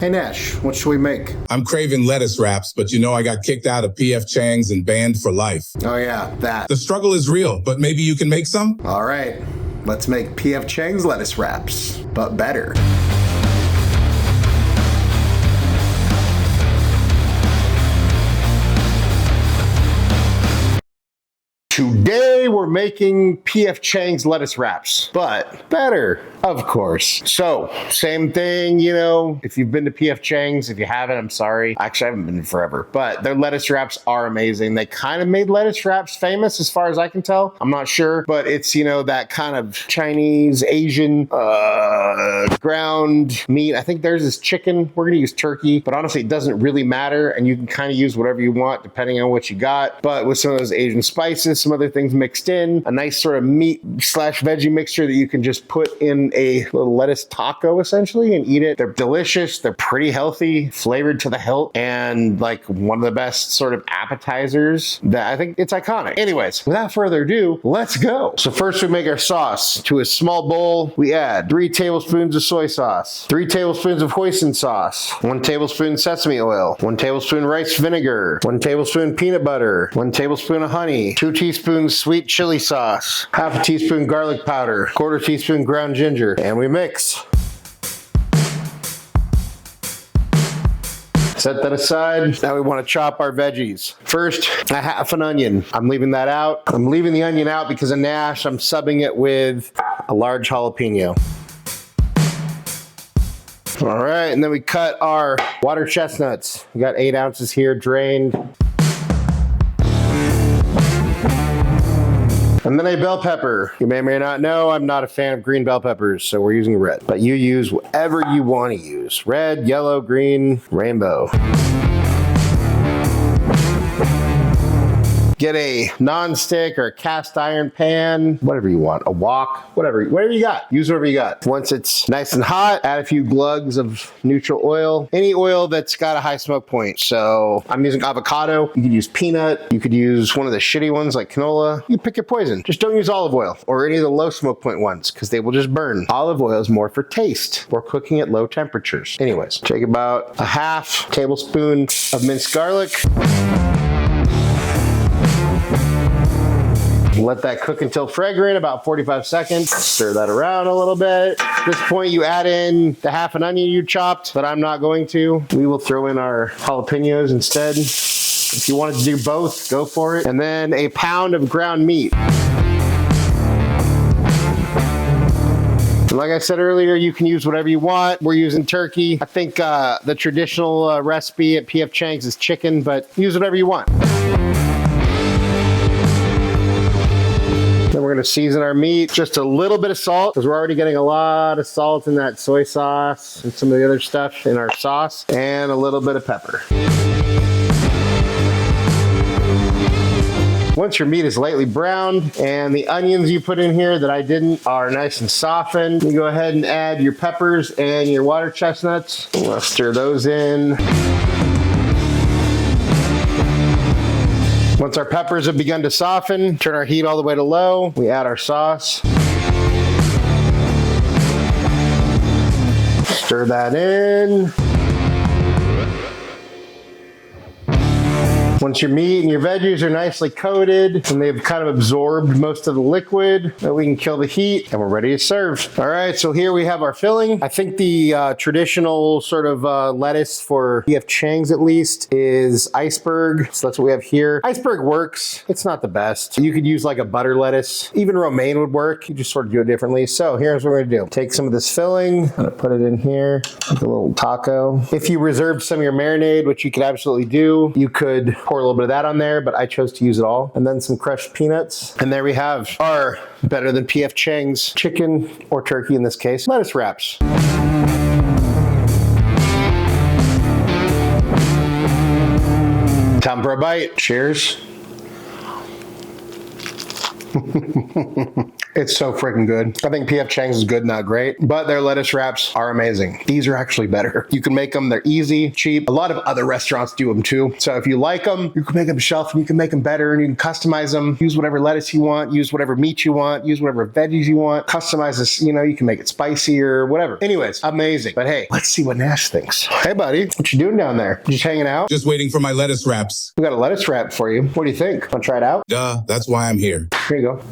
Hey Nash, what should we make? I'm craving lettuce wraps, but you know I got kicked out of P.F. Chang's and banned for life. Oh yeah, that. The struggle is real, but maybe you can make some? All right, let's make P.F. Chang's lettuce wraps, but better. Today we're making P.F. Chang's lettuce wraps, but better, of course. So, same thing, you know, if you've been to P.F. Chang's, if you haven't, I'm sorry. Actually, I haven't been in forever, but their lettuce wraps are amazing. They kind of made lettuce wraps famous as far as I can tell. I'm not sure, but it's, you know, that kind of Chinese, Asian, ground meat. I think theirs is chicken. We're gonna use turkey, but honestly, it doesn't really matter, and you can kind of use whatever you want depending on what you got. But with some of those Asian spices, some other things mixed in, a nice sort of meat slash veggie mixture that you can just put in a little lettuce taco essentially and eat it. They're delicious. They're pretty healthy, flavored to the hilt, and like one of the best sort of appetizers that I think it's iconic. Anyways, without further ado, let's go. So first we make our sauce. To a small bowl, we add 3 tablespoons of soy sauce, 3 tablespoons of hoisin sauce, 1 tablespoon sesame oil, 1 tablespoon rice vinegar, 1 tablespoon peanut butter, 1 tablespoon of honey, 2 teaspoons sweet chili sauce, half a teaspoon garlic powder, 1/4 teaspoon ground ginger, and we mix. Set that aside. Now we want to chop our veggies. First, a half an onion. I'm leaving that out. I'm leaving the onion out because of Nash. I'm subbing it with a large jalapeno. All right, and then we cut our water chestnuts. We got 8 ounces here, drained. And then a bell pepper. You may or may not know, I'm not a fan of green bell peppers, so we're using red. But you use whatever you want to use. Red, yellow, green, rainbow. Get a non-stick or a cast iron pan, whatever you want, a wok, whatever you got. Use whatever you got. Once it's nice and hot, add a few glugs of neutral oil. Any oil that's got a high smoke point. So I'm using avocado. You could use peanut. You could use one of the shitty ones like canola. You pick your poison. Just don't use olive oil or any of the low smoke point ones because they will just burn. Olive oil is more for taste or cooking at low temperatures. Anyways, take about a half tablespoon of minced garlic. Let that cook until fragrant, about 45 seconds. Stir that around a little bit. At this point, you add in the half an onion you chopped, but I'm not going to. We will throw in our jalapenos instead. If you wanted to do both, go for it. And then a pound of ground meat. Like I said earlier, you can use whatever you want. We're using turkey. I think the traditional recipe at P.F. Chang's is chicken, but use whatever you want. Then we're gonna season our meat. Just a little bit of salt, because we're already getting a lot of salt in that soy sauce and some of the other stuff in our sauce, and a little bit of pepper. Once your meat is lightly browned and the onions you put in here that I didn't are nice and softened, you go ahead and add your peppers and your water chestnuts. We'll stir those in. Once our peppers have begun to soften, turn our heat all the way to low. We add our sauce. Stir that in. Once your meat and your veggies are nicely coated and they've kind of absorbed most of the liquid, then we can kill the heat and we're ready to serve. All right, so here we have our filling. I think the traditional sort of lettuce for P.F. Chang's at least is iceberg. So that's what we have here. Iceberg works. It's not the best. You could use like a butter lettuce. Even romaine would work. You just sort of do it differently. So here's what we're gonna do. Take some of this filling. I'm gonna put it in here, like a little taco. If you reserved some of your marinade, which you could absolutely do, you could pour a little bit of that on there, but I chose to use it all. And then some crushed peanuts. And there we have our better than P.F. Chang's chicken, or turkey in this case, lettuce wraps. Time for a bite. Cheers. It's so freaking good. I think P.F. Chang's is good, not great, but their lettuce wraps are amazing. These are actually better. You can make them. They're easy, cheap. A lot of other restaurants do them too. So if you like them, you can make them shelf and you can make them better and you can customize them. Use whatever lettuce you want. Use whatever meat you want. Use whatever veggies you want. Customize this, you know, you can make it spicy or whatever. Anyways, amazing. But hey, let's see what Nash thinks. Hey buddy, what you doing down there? Just hanging out? Just waiting for my lettuce wraps. We got a lettuce wrap for you. What do you think? Want to try it out? Duh, that's why I'm here. Here you go.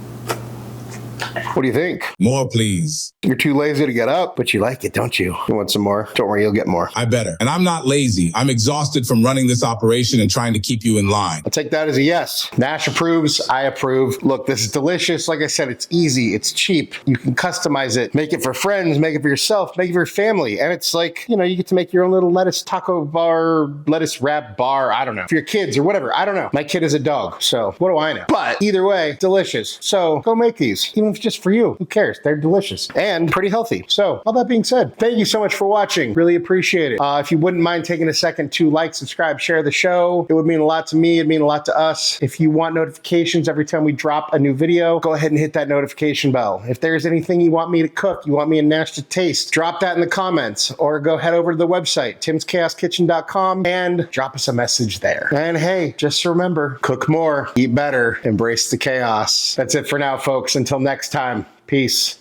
What do you think? More, please. You're too lazy to get up, but you like it, don't you? You want some more? Don't worry, you'll get more. I better. And I'm not lazy. I'm exhausted from running this operation and trying to keep you in line. I'll take that as a yes. Nash approves. I approve. Look, this is delicious. Like I said, it's easy. It's cheap. You can customize it. Make it for friends. Make it for yourself. Make it for your family. And it's like, you know, you get to make your own little lettuce taco bar, lettuce wrap bar. I don't know. For your kids or whatever. I don't know. My kid is a dog, so what do I know? But either way, delicious. So go make these. Even if it's just for you. Who cares? They're delicious and pretty healthy. So all that being said, thank you so much for watching. Really appreciate it. If you wouldn't mind taking a second to like, subscribe, share the show, it would mean a lot to me. It'd mean a lot to us. If you want notifications every time we drop a new video, go ahead and hit that notification bell. If there's anything you want me to cook, you want me and Nash to taste, drop that in the comments or go head over to the website, timschaoskitchen.com, and drop us a message there. And hey, just remember, cook more, eat better, embrace the chaos. That's it for now, folks. Until next time. Peace.